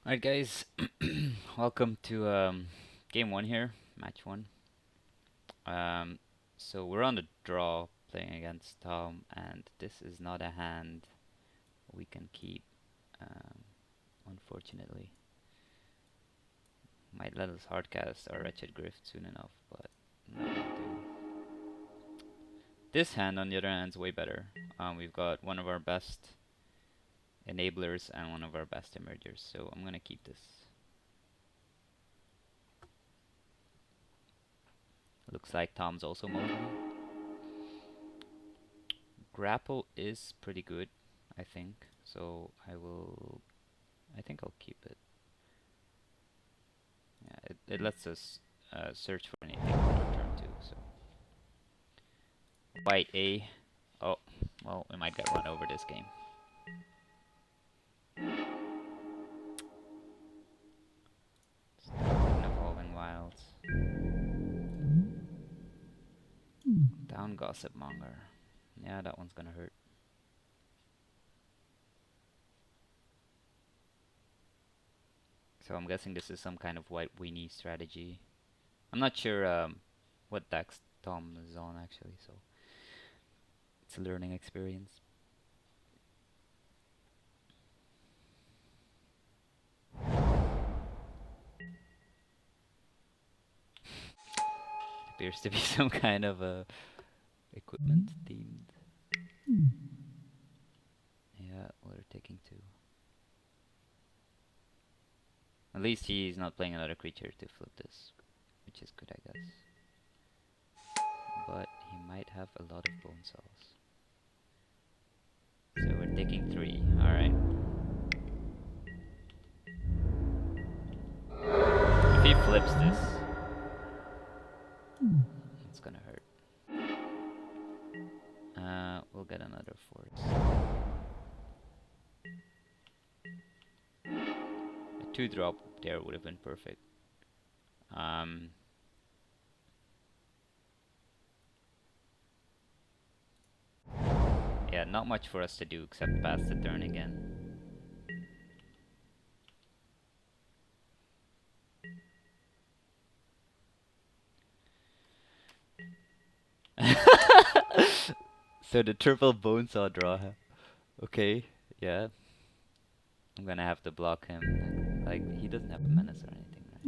Alright, guys, welcome to game one here, match one. Um, so we're on the draw playing against Tom, and this is not a hand we can keep, um, unfortunately. Might let us hardcast our Wretched Grift soon enough, but not gonna do. This hand, on the other hand, is way better. We've got one of our best enablers and one of our best emergers, so I'm gonna keep this. Looks like Tom's also mulliganing. Grapple is pretty good, I think. So I think I'll keep it. Yeah, it lets us search for anything on our turn too. So white A. Oh, well, we might get run over this game. Start with an Evolving Wilds. Down Gossip Monger. Yeah, that one's gonna hurt. So I'm guessing this is some kind of white weenie strategy. I'm not sure what decks Tom is on actually, so it's a learning experience. Appears to be some kind of equipment themed. Yeah, we're taking two. At least he's not playing another creature to flip this, which is good, I guess. But he might have a lot of bone saws. So we're taking three. Alright. If he flips this, it's gonna hurt. We'll get another forest. A 2-drop there would have been perfect. Yeah, not much for us to do except pass the turn again. So the triple bone saw draw. Okay, yeah. I'm gonna have to block him. Like, he doesn't have a menace or anything, right?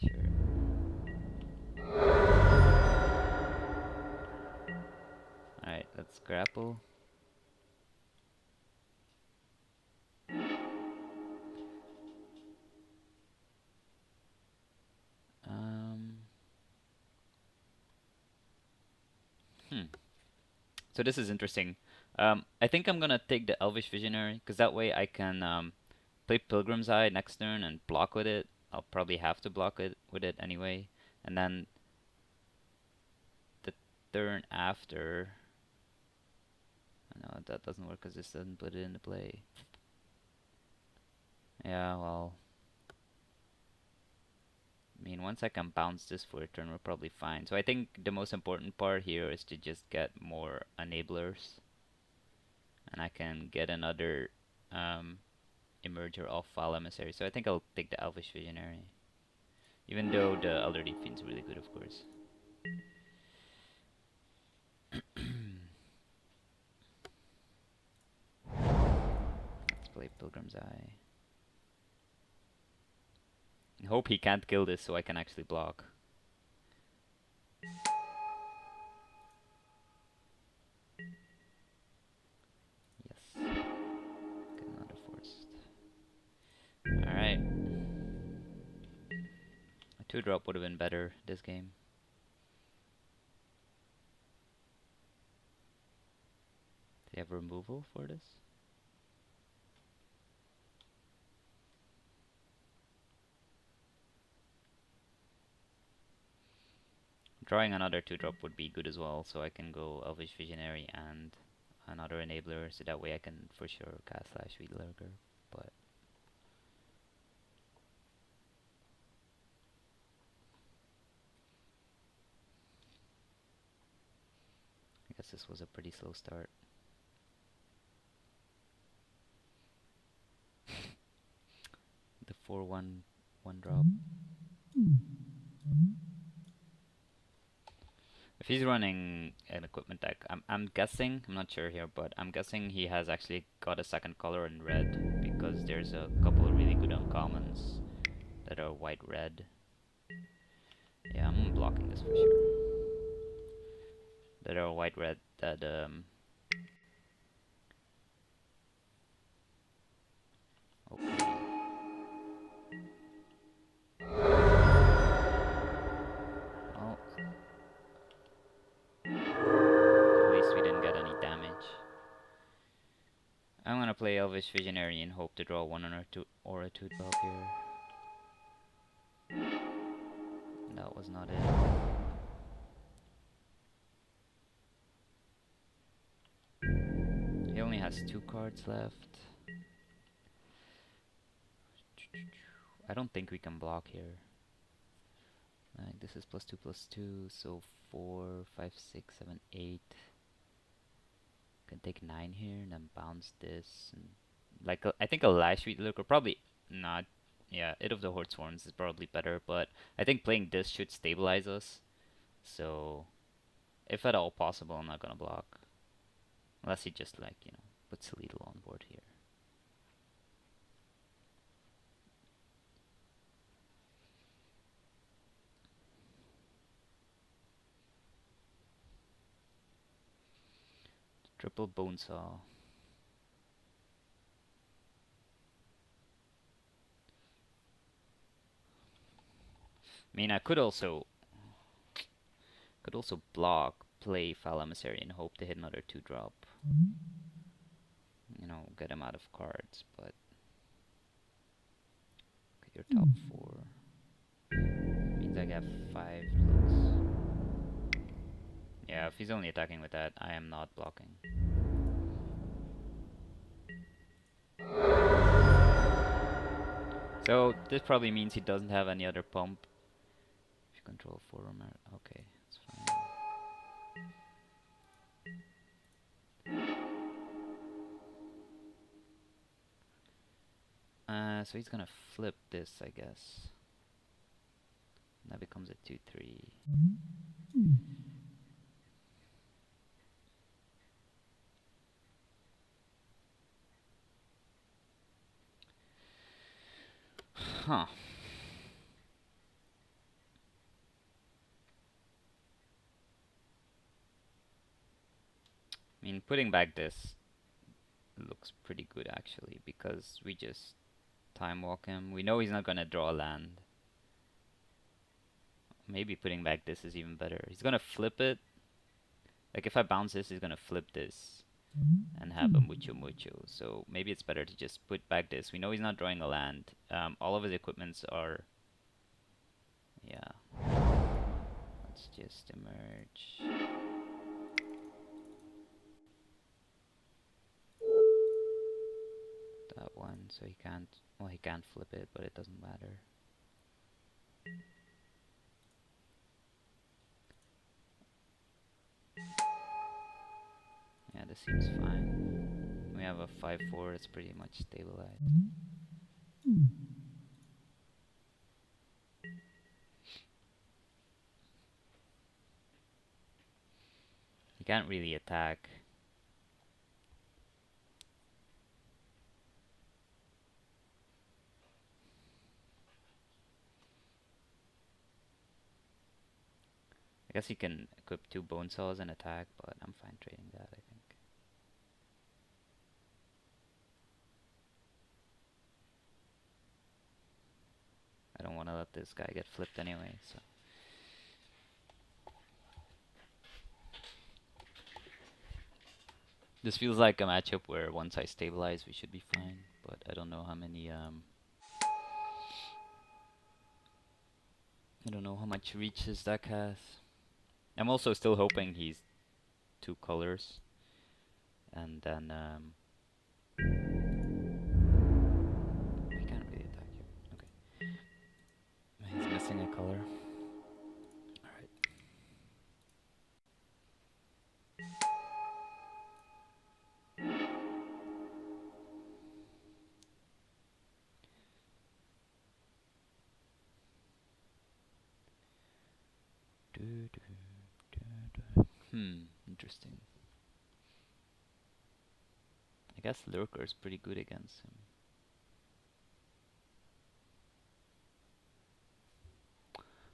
Sure. Alright, let's grapple. Um, hmm. So this is interesting. I think I'm gonna take the Elvish Visionary, because that way I can play Pilgrim's Eye next turn and block with it. I'll probably have to block it with it anyway. And then the turn after... No, that doesn't work because this doesn't put it into play. Yeah, well... I mean, once I can bounce this for a turn, we're probably fine. So I think the most important part here is to just get more enablers. And I can get another emerger off File Emissary. So I think I'll take the Elvish Visionary. Even though the Elder Deep Fiend's really good, of course. Let's play Pilgrim's Eye. I hope he can't kill this so I can actually block. Yes. Get another forest. Alright. A 2-drop would have been better this game. Do you have removal for this? Drawing another 2-drop would be good as well, so I can go Elvish Visionary and another enabler, so that way I can for sure cast Slash Weed Lurker, but... I guess this was a pretty slow start. 4-1 drop. If he's running an equipment deck, I'm guessing, I'm not sure here, but I'm guessing he has actually got a second color in red because there's a couple of really good uncommons that are white red. Yeah, I'm blocking this for sure. That are white red that okay. Well, at least we didn't get any damage. I'm gonna play Elvish Visionary and hope to draw one or a two drop here. That was not it. He only has 2 cards left. I don't think we can block here. Like this is +2/+2, so 4, 5, 6, 7, 8. Can take 9 here and then bounce this. And like I think a Lash Sweet Look, or probably not. Yeah, It of the Horde Swarms is probably better, but I think playing this should stabilize us. So if at all possible, I'm not gonna block. Unless he just like, puts Lethal on board here. Triple Bonesaw. I mean, I could also block, play Foul Emissary, and hope to hit another 2-drop. Get him out of cards, but okay, your top 4 means I get 5 looks. Yeah, if he's only attacking with that, I am not blocking. So this probably means he doesn't have any other pump. If you control 4 or more, okay, that's fine. So he's gonna flip this, I guess. And that becomes a 2/3. Huh. I mean, putting back this looks pretty good actually, because we just time walk him. We know he's not gonna draw a land. Maybe putting back this is even better. He's gonna flip it. Like if I bounce this, he's gonna flip this and have a mucho mucho. So maybe it's better to just put back this. We know he's not drawing a land. All of his equipments are... Yeah. Let's just emerge. That one, so he can't... Well, he can't flip it, but it doesn't matter. Yeah, this seems fine. We have a 5/4, it's pretty much stabilized. He can't really attack. I guess he can equip 2 bone saws and attack, but I'm fine trading that, I think. I don't want to let this guy get flipped anyway, so. This feels like a matchup where once I stabilize, we should be fine, but I don't know how many, I don't know how much reach his deck has. I'm also still hoping he's 2 colors, and then, he can't really attack here. Okay. He's missing a color. Alright. Interesting. I guess Lurker is pretty good against him.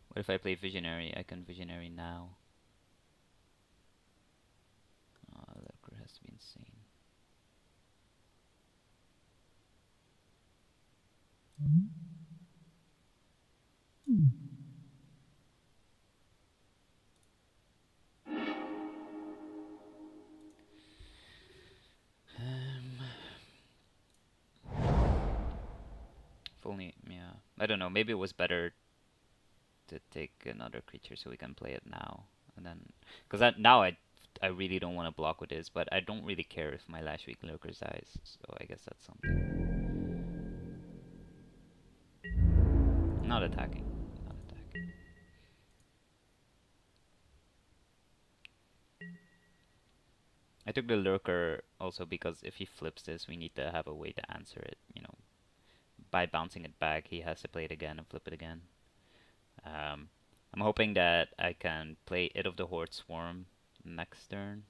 What if I play Visionary? I can Visionary now. Lurker has to be insane. If only, yeah. I don't know. Maybe it was better to take another creature so we can play it now, and then, because now I really don't want to block with this, but I don't really care if my last week Lurker dies. So I guess that's something. Not attacking. Not attacking. I took the Lurker also because if he flips this, we need to have a way to answer it. You know, by bouncing it back, he has to play it again and flip it again. I'm hoping that I can play It of the Horde Swarm next turn.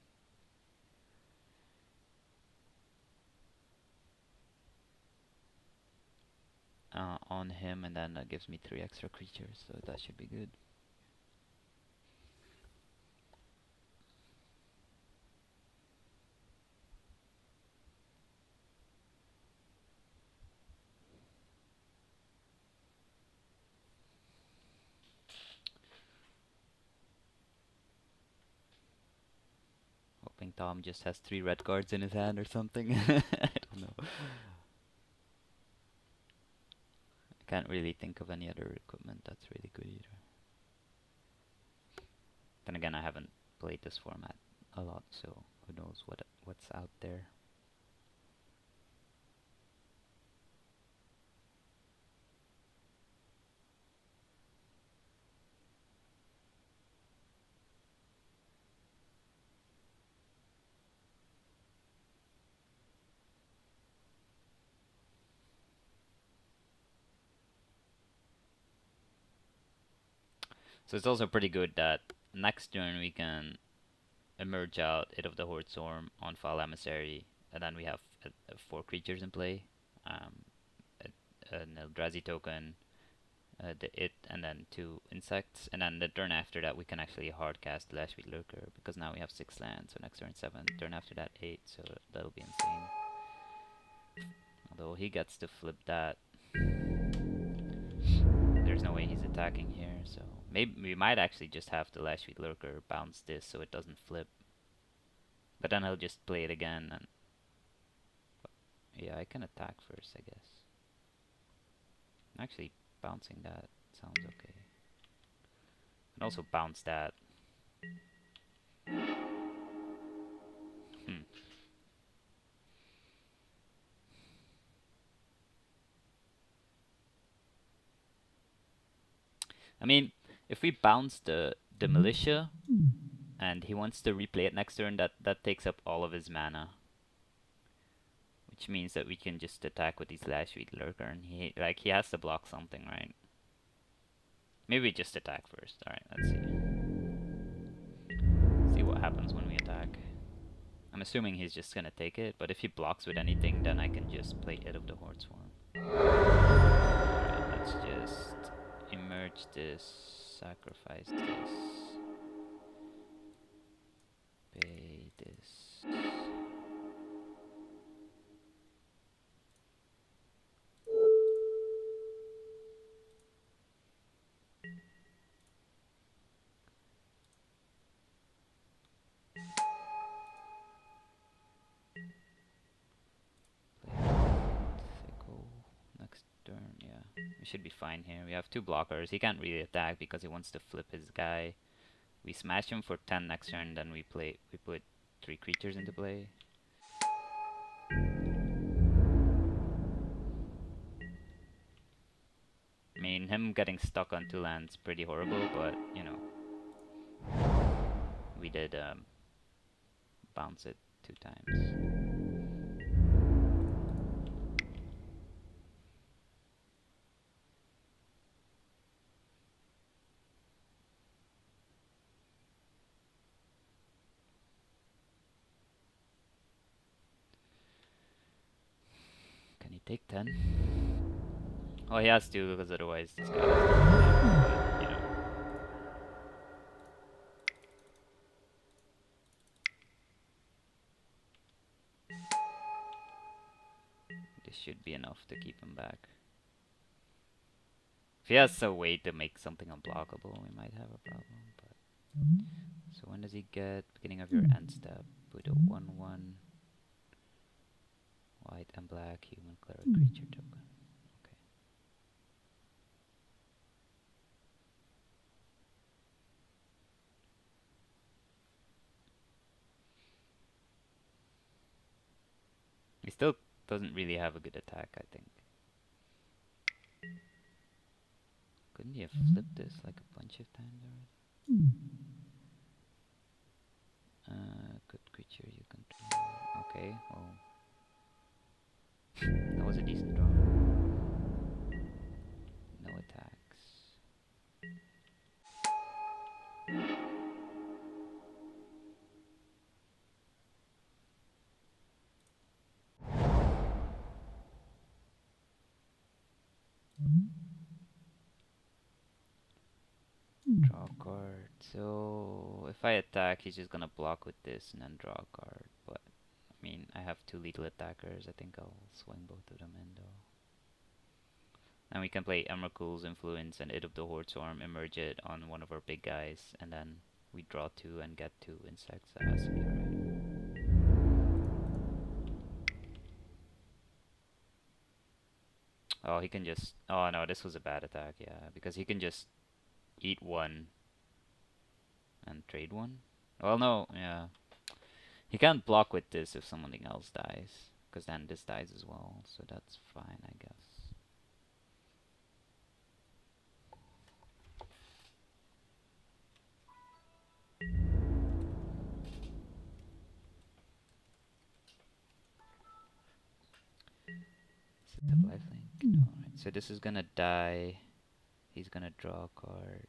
On him, and then that gives me 3 extra creatures, so that should be good. Hoping Tom just has 3 red cards in his hand or something. I don't know. I can't really think of any other equipment that's really good either. Then again, I haven't played this format a lot, so who knows what's out there. So it's also pretty good that next turn we can emerge out It of the Horde Storm on Foul Emissary, and then we have 4 creatures in play. An Eldrazi token, the It, and then 2 insects. And then the turn after that we can actually hardcast Lashweed Lurker, because now we have 6 lands, so next turn 7, turn after that 8, so that'll be insane. Although he gets to flip that. There's no way he's attacking here, so maybe we might actually just have the Lashweed Lurker bounce this so it doesn't flip. But then he'll just play it again, and yeah, I can attack first, I guess. Actually, bouncing that sounds okay. And also bounce that. I mean, if we bounce the militia and he wants to replay it next turn, that takes up all of his mana. Which means that we can just attack with his Lashweed Lurker, and he has to block something, right? Maybe we just attack first. Alright, let's see. See what happens when we attack. I'm assuming he's just gonna take it, but if he blocks with anything, then I can just play It of the Horde Swarm. Alright, let's just emerge this, sacrifice this, pay this. Next turn, yeah. We should be fine here. We have 2 blockers. He can't really attack because he wants to flip his guy. We smash him for 10 next turn, then we put 3 creatures into play. I mean, him getting stuck on 2 lands pretty horrible, but you know, we did bounce it 2 times. Take 10. Oh, he has to, because otherwise this guy doesn't flip, but, you know. This should be enough to keep him back. If he has a way to make something unblockable, we might have a problem, but... So when does he get beginning of your end step? Put a 1/1 white and black human cleric creature token. Okay. He still doesn't really have a good attack, I think. Couldn't he have flipped this like a bunch of times already? Good creature you control. Okay, well. That was a decent draw. No attacks. Draw a card. So if I attack, he's just gonna block with this and then draw a card. But I mean, I have two lethal attackers. I think I'll swing both of them in though. And we can play Emrakul's Influence and Id of the Horde Swarm, emerge it on one of our big guys, and then we draw two and get two insects. That has to be alright. Oh, he can just... Oh no, this was a bad attack, yeah. Because he can just eat one and trade one. Well, no, yeah. He can't block with this if something else dies. Because then this dies as well, so that's fine, I guess. Set up lifelink. Alright, so this is gonna die. He's gonna draw a card.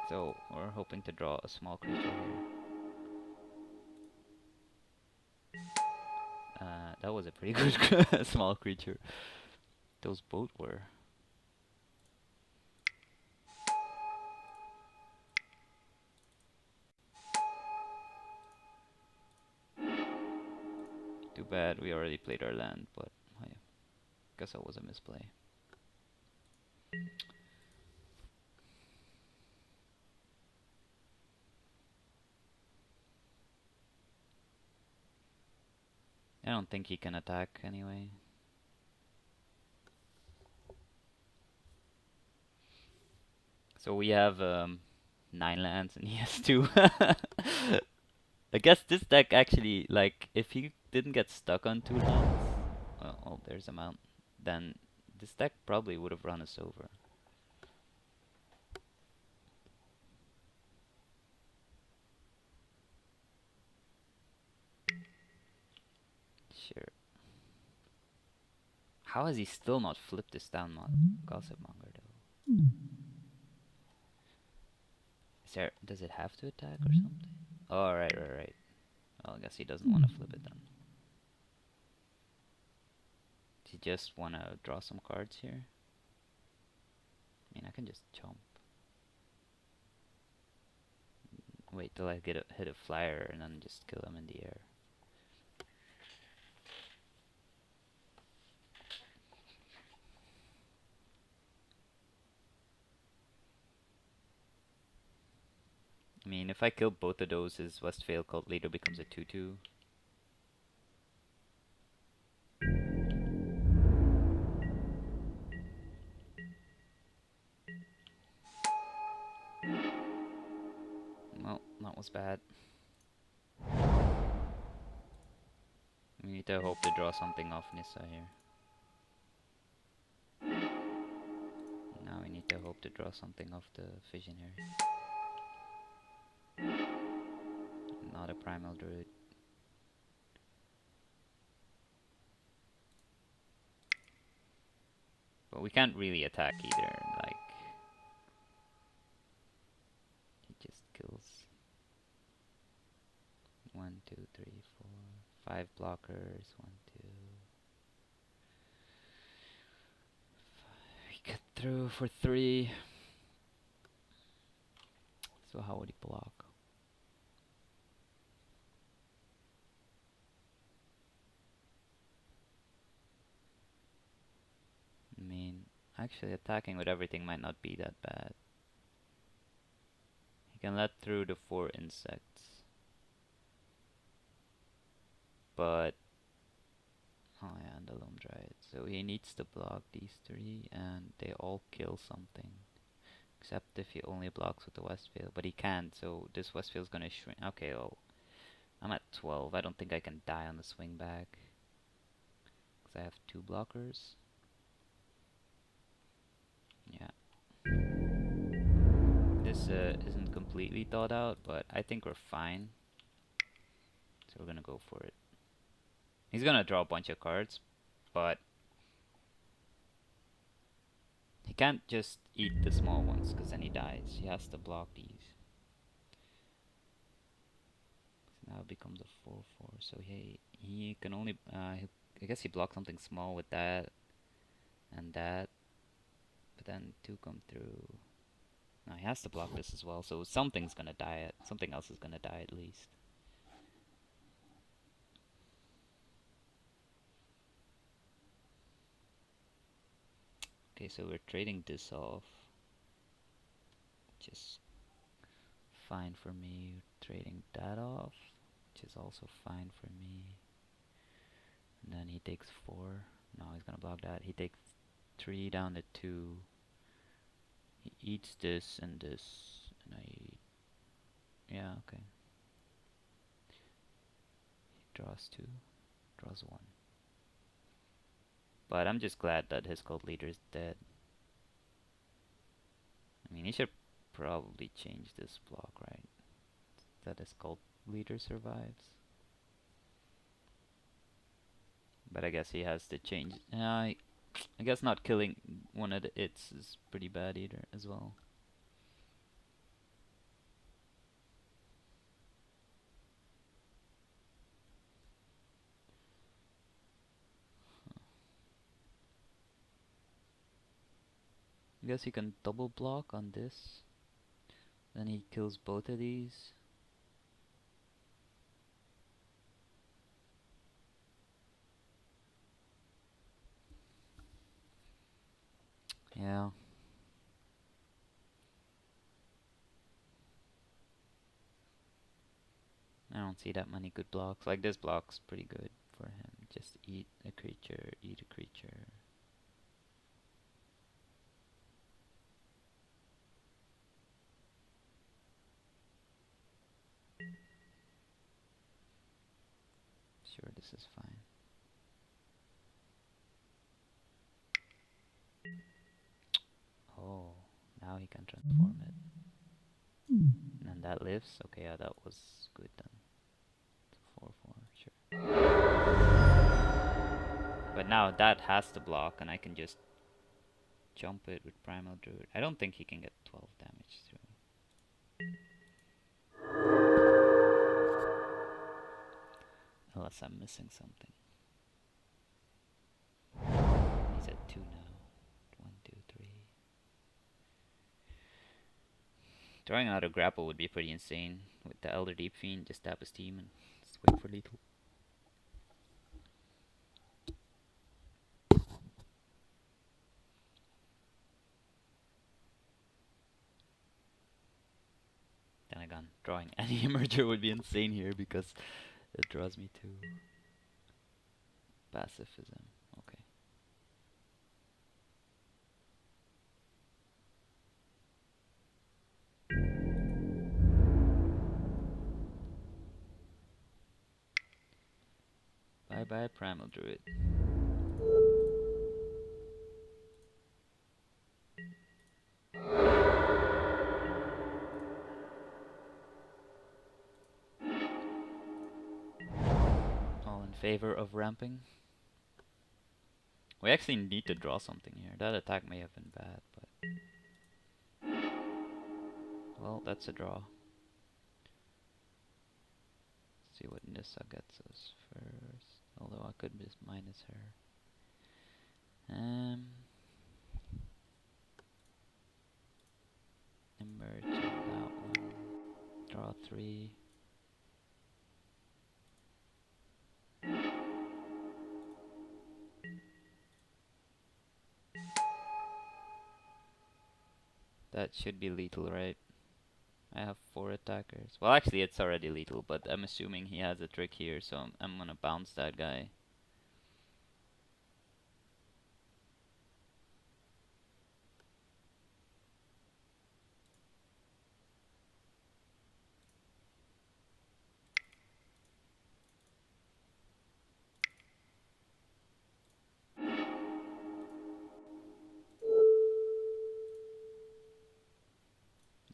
So we're hoping to draw a small creature here. That was a pretty good small creature. Those both were. Too bad we already played our land, but I guess that was a misplay. I don't think he can attack anyway. So we have 9 lands and he has 2. I guess this deck actually, like, if he didn't get stuck on 2 lands, oh, there's a mount, then this deck probably would have run us over. Sure. How has he still not flipped this down Gossip Monger though? Does it have to attack or something? Oh, right. Well, I guess he doesn't want to flip it then. Does he just want to draw some cards here? I mean, I can just chomp. Wait till I hit a flyer and then just kill him in the air. I mean, if I kill both of those, his Westphale Cult Leader becomes a 2/2. Well, that was bad. We need to hope to draw something off Nissa here. to hope to draw something off the Fission here. Not a Primal Druid. But we can't really attack either, like... He just kills... 1, 2, 3, 4, 5 blockers. 1, 2... We get through for 3. So how would he block? I mean, actually attacking with everything might not be that bad. He can let through the 4 insects. But... Oh yeah, and the Loam Dryad. So he needs to block these 3 and they all kill something. Except if he only blocks with the Westfield. But he can't, so this Westfield's gonna shrink. Okay, well, I'm at 12. I don't think I can die on the swing back. Because I have 2 blockers. Yeah. This isn't completely thought out, but I think we're fine. So we're gonna go for it. He's gonna draw a bunch of cards, but he can't just eat the small ones, because then he dies. He has to block these. So now it becomes a 4/4. So he can only I guess he blocks something small with that and that, but then 2 come through. No, he has to block this as well. So something's gonna die. Something else is gonna die at least. Okay, so we're trading this off, which is fine for me. Trading that off, which is also fine for me. And then he takes 4. No, he's gonna block that. He takes 3 down to 2. He eats this and this, and I eat. Yeah, okay. He draws 2, draws 1. But I'm just glad that his cult leader is dead. I mean, he should probably change this block, right? That his cult leader survives. But I guess he has to change. I guess not killing one of the its is pretty bad either as well. I guess he can double block on this. Then he kills both of these. Yeah. I don't see that many good blocks. Like this block's pretty good for him. Just eat a creature, eat a creature. Sure, this is fine. Oh, now he can transform it. And then that lives. Okay, yeah, that was good then. It's a 4/4, sure. But now that has to block, and I can just jump it with Primal Druid. I don't think he can get 12 damage through. Unless I'm missing something. He's at 2 now. 1, 2, 3. Drawing out a grapple would be pretty insane. With the Elder Deep Fiend, just tap his team and just wait for lethal. Then again, drawing any emerger would be insane here because it draws me to pacifism. Okay. Bye bye Primal Druid. favor of ramping. We actually need to draw something here. That attack may have been bad, but well, that's a draw. Let's see what Nissa gets us first. Although I could just minus her. Emerge on that one. Draw 3. That should be lethal, right? I have 4 attackers. Well, actually, it's already lethal, but I'm assuming he has a trick here, so I'm gonna bounce that guy.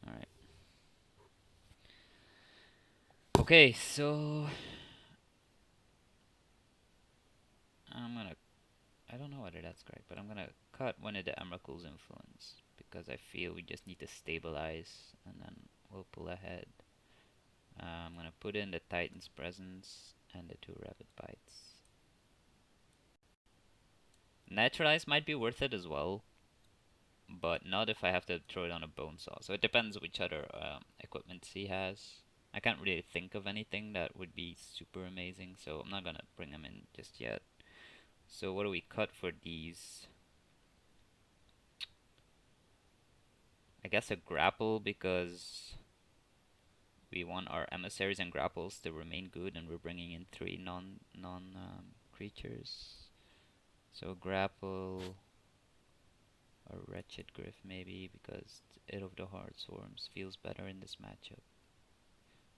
Alright. Okay, so I don't know whether that's correct, but I'm gonna cut one of the Emrakul's influence because I feel we just need to stabilize and then we'll pull ahead. I'm gonna put in the Titan's Presence and the 2 Rabbit Bites. Naturalize might be worth it as well, but not if I have to throw it on a Bone Saw. So it depends which other equipment he has. I can't really think of anything that would be super amazing, so I'm not gonna bring him in just yet. So what do we cut for these? I guess a grapple, because we want our emissaries and grapples to remain good, and we're bringing in 3 non creatures. So grapple or wretched griff maybe, because It of the Heart Swarms feels better in this matchup.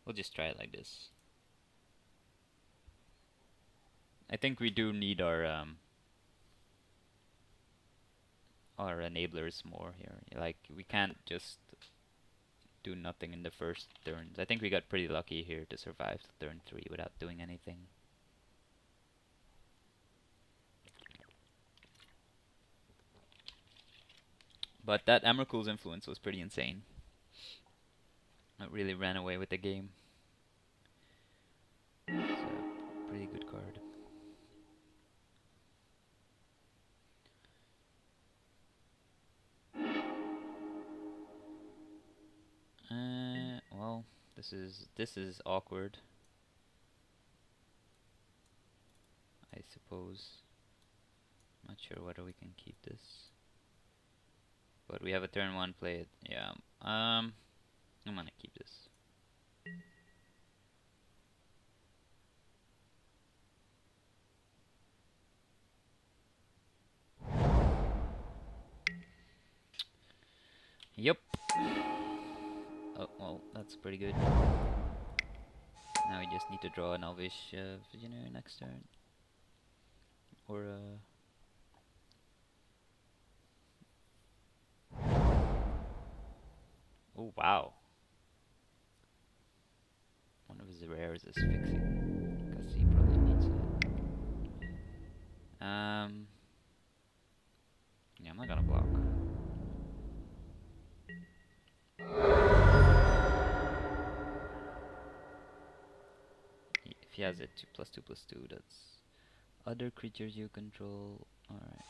We'll just try it like this. I think we do need our enablers more here. Like, we can't just do nothing in the first turns. I think we got pretty lucky here to survive to turn 3 without doing anything. But that Emrakul's influence was pretty insane. It really ran away with the game. It's a pretty good card. Well, this is awkward, I suppose. Not sure whether we can keep this. But we have a turn 1 play it. Yeah. I'm gonna keep this. Yep. Oh, well, that's pretty good. Now we just need to draw an Elvish Visionary next turn. Or oh, wow. One of his rares is fixing, because he probably needs it. Yeah, I'm not gonna block. If he has it 2/2/2, that's other creatures you control. Alright.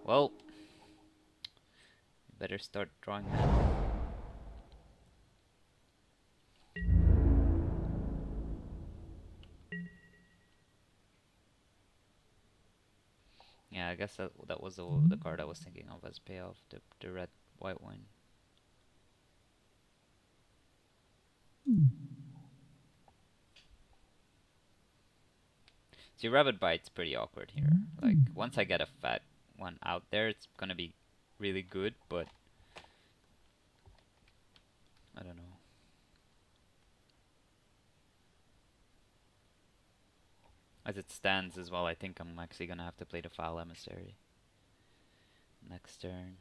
Well, better start drawing mana. Yeah, I guess that was the card I was thinking of as payoff, the red white one. See, Rabbit Bite's pretty awkward here. Like, once I get a fat one out there, it's gonna be really good, but I don't know. As it stands as well, I think I'm actually gonna have to play the Foul Emissary next turn.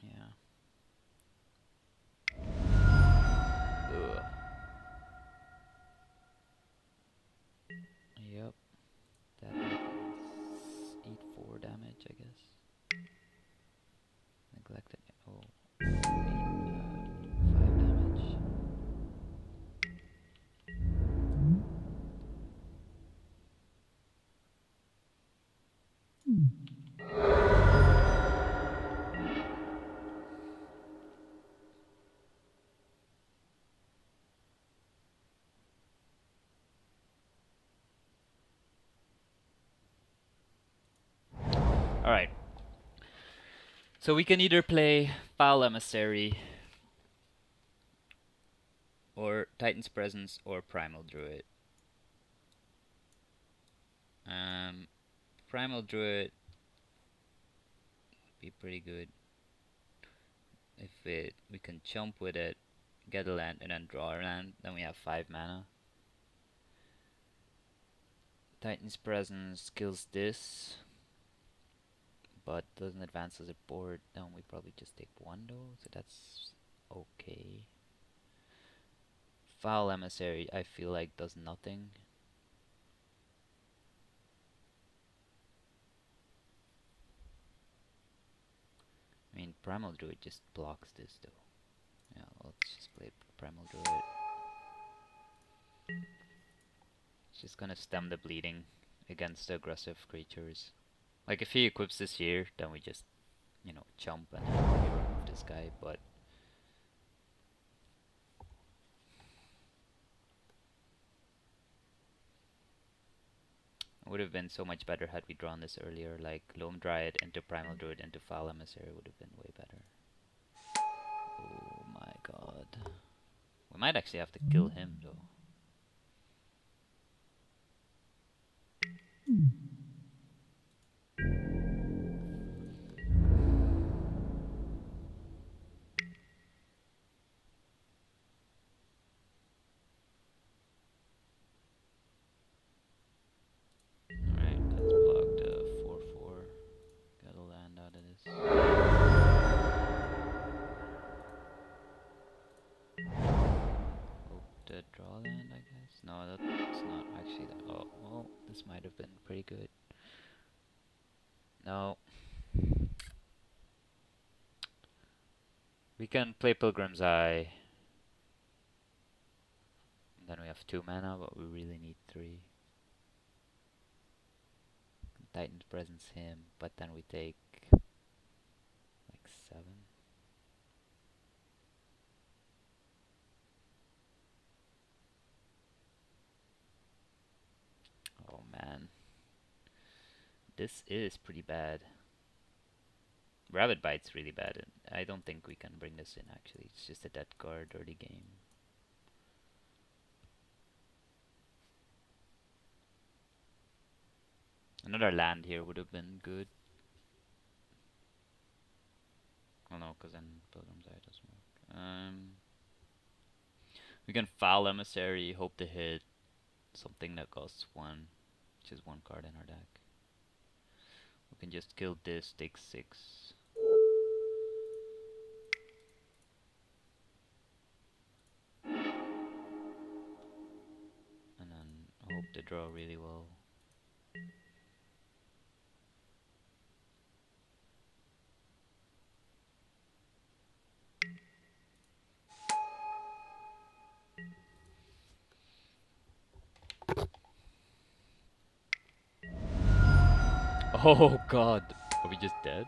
Yeah. Ugh. Alright. So we can either play Foul Emissary or Titan's Presence or Primal Druid. Um, Primal Druid would be pretty good if we can jump with it, get a land, and then draw a land. Then we have 5 mana. Titan's Presence kills this, but doesn't advance as a board. Then we probably just take 1 though, so that's okay. Foul Emissary, I feel like does nothing. I mean, Primal Druid just blocks this though. Yeah, let's just play Primal Druid. It's just gonna stem the bleeding against the aggressive creatures. Like if he equips this here, then we just, jump and we remove this guy, but it would have been so much better had we drawn this earlier, like Loam Dryad into Primal Druid into Foul Emissary would have been way better. Oh my god. We might actually have to kill him though. Alright, let's block the 4/4. Get a land out of this. Hope to draw land, I guess. No, that's not actually that. Oh, well, this might have been pretty good. No. We can play Pilgrim's Eye. And then we have 2 mana, but we really need 3. Titan's Presence him, but then we take like 7. Oh man. This is pretty bad. Rabbit Bite's really bad, and I don't think we can bring this in actually. It's just a dead card early game. Another land here would have been good. Oh no, because then Pilgrim's Eye doesn't work. We can Foul Emissary, hope to hit something that costs 1, which is 1 card in our deck. We can just kill this, take 6. And then hope to draw really well. Oh god, are we just dead?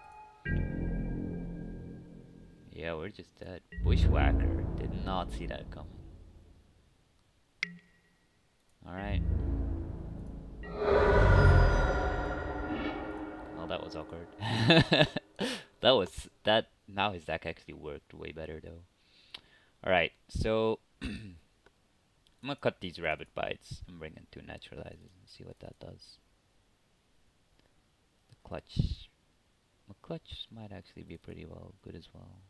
Yeah, we're just dead. Bushwhacker, did not see that coming. Alright. Well, that was awkward. Now his deck actually worked way better though. Alright, so I'm gonna cut these Rabbit Bites and bring in 2 Naturalizes and see what that does. The clutch might actually be pretty good as well.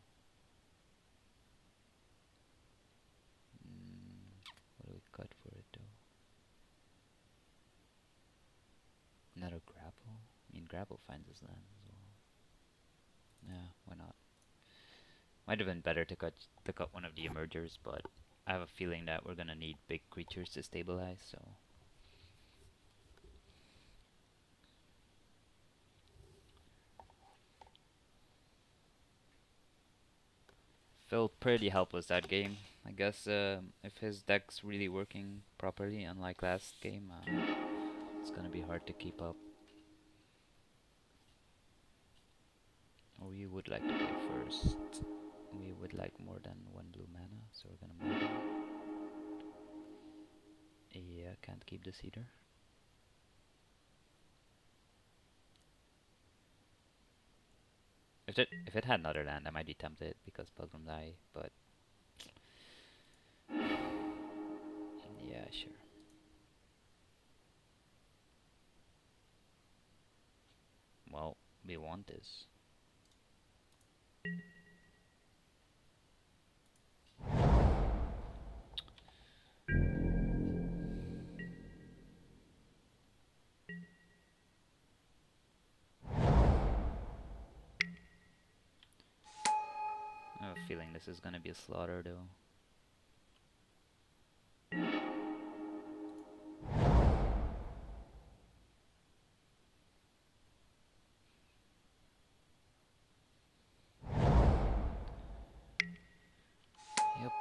What do we cut for it though? Another grapple? I mean, grapple finds his land as well. Yeah, why not? Might have been better to cut one of the emergers, but I have a feeling that we're gonna need big creatures to stabilize, so. Felt pretty helpless that game. I guess if his deck's really working properly, unlike last game, it's gonna be hard to keep up. We would like to play first. We would like more than 1 blue mana, so we're gonna move him. Yeah, can't keep this either. If it had another land, I might be tempted because Pilgrim die, but yeah, sure. Well, we want this. I have a feeling this is gonna be a slaughter though. Yep.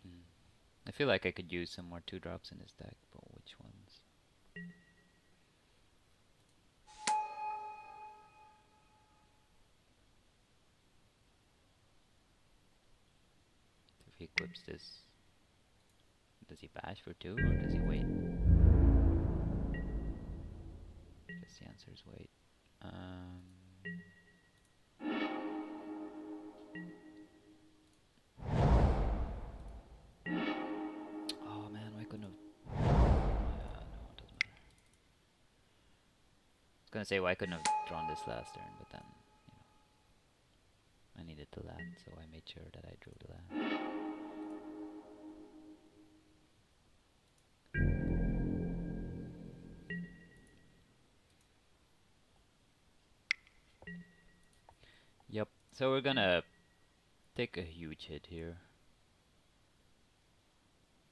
Hmm. I feel like I could use some more 2-drops in this deck, but which ones? If he equips this, does he bash for 2 or does he wait? I guess the answer is wait. Oh man, why couldn't have? Yeah, no, it doesn't matter. I was gonna say why couldn't have drawn this last turn, but then I needed the land, so I made sure that I drew the land. Yep. So we're gonna take a huge hit here.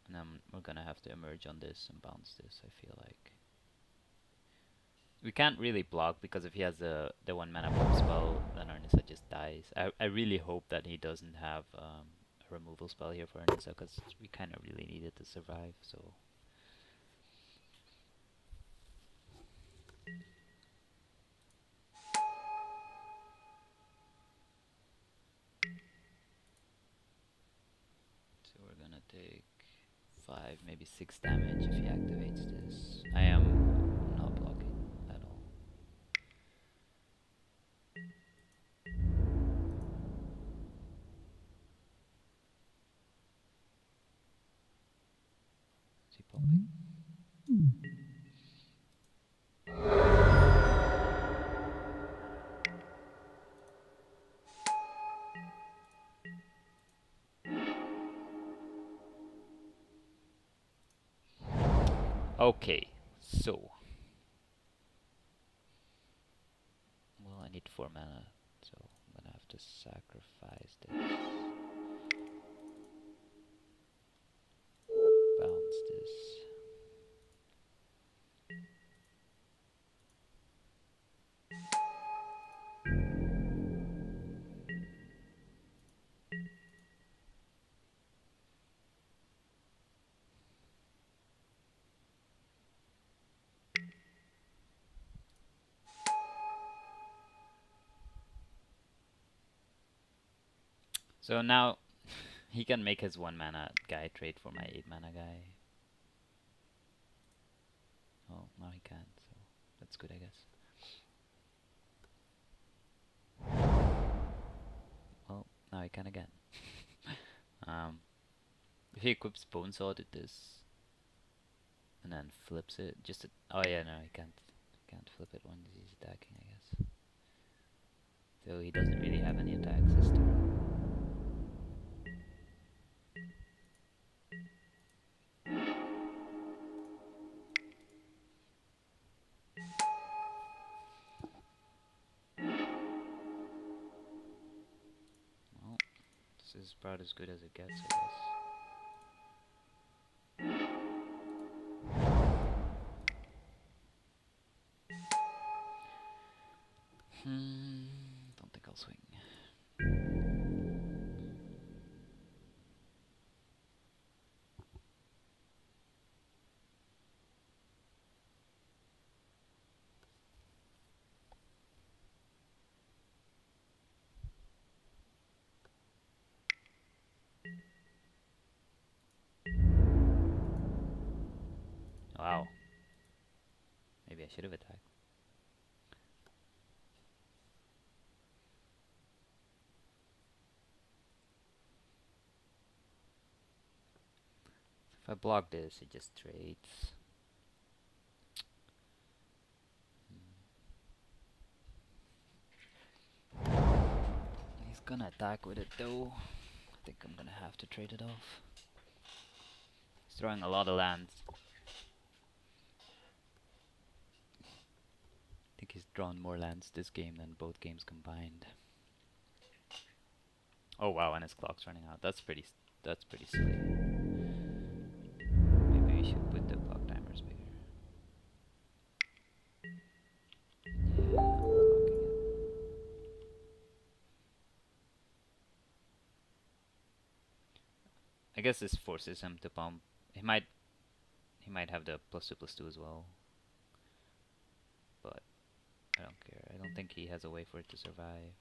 And then we're gonna have to emerge on this and bounce this, I feel like. We can't really block because if he has the 1 mana pop spell, then Arnissa just dies. I really hope that he doesn't have a removal spell here for Arnissa because we kind of really need it to survive, so. So we're gonna take 5, maybe 6 damage if he activates this. I am not blocking at all. Is he pumping? Okay, so. Well, I need 4 mana, so I'm gonna have to sacrifice this. Bounce this. So now he can make his 1 mana guy trade for my 8 mana guy. Oh, now he can't, so that's good, I guess. Well, now he can again. If he equips Bonesaw to this and then flips it, just oh yeah, no, he can't. He can't flip it when he's attacking, I guess. So he doesn't really have any attacks this turn. Well, this is about as good as it gets, I guess. Don't think I'll swing. Wow. Maybe I should have attacked. If I block this, it just trades. He's gonna attack with it though. I think I'm gonna have to trade it off. He's throwing a lot of lands. I think he's drawn more lands this game than both games combined. Oh wow, and his clock's running out. That's pretty silly. Maybe we should put the clock timers bigger. Yeah, I'm blocking it. I guess this forces him to pump. He might have the +2/+2 as well, but I don't care. I don't think he has a way for it to survive.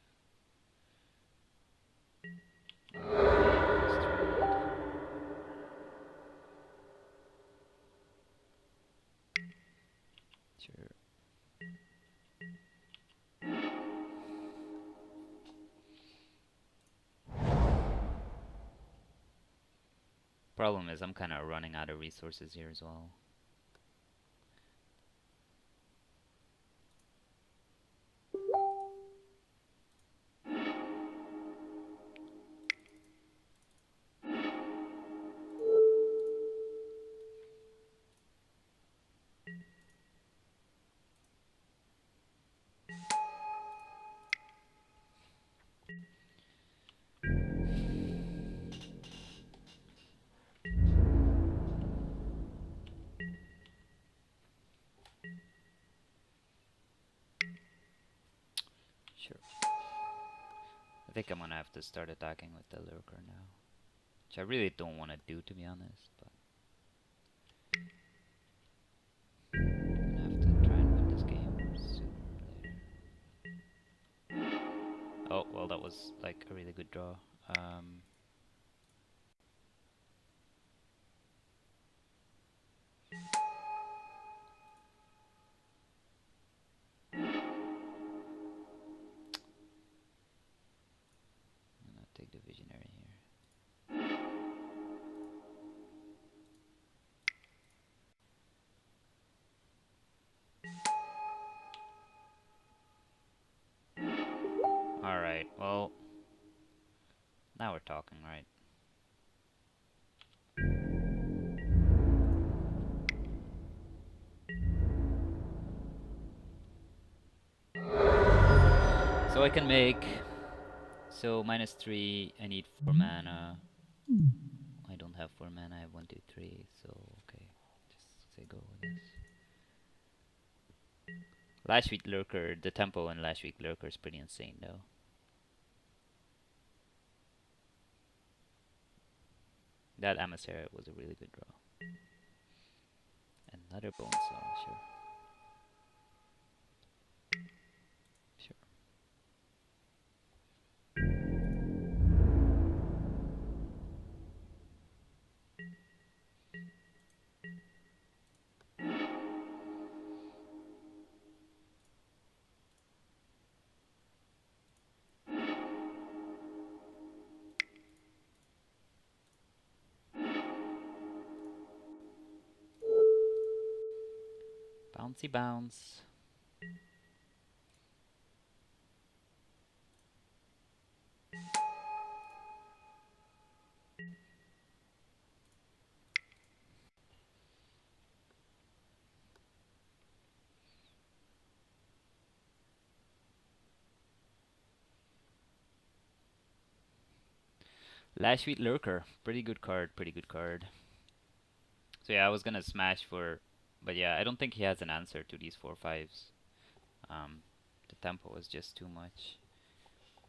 Let's Sure. Problem is I'm kind of running out of resources here as well. Sure. I think I'm gonna have to start attacking with the lurker now, which I really don't want to do, to be honest, but I'm gonna have to try and win this game sooner or later. Oh, well, that was like a really good draw. I'm gonna take the visionary here. Alright, well, now we're talking, right? So I can make... So -3, I need 4 mana. I don't have 4 mana, I have 1, 2, 3, so okay. Just say go with this. Last week lurker, the tempo in last week lurker is pretty insane though. That emissary was a really good draw. Another bone saw, sure. Sure. Bouncy bounce. Last week lurker, pretty good card, pretty good card. So yeah, I was gonna smash for, but yeah, I don't think he has an answer to these 4/5s. The tempo is just too much.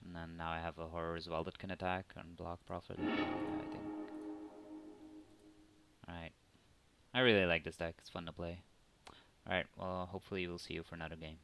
And then now I have a horror as well that can attack and block profitably. Yeah, I think. Alright. I really like this deck. It's fun to play. Alright, well, hopefully we'll see you for another game.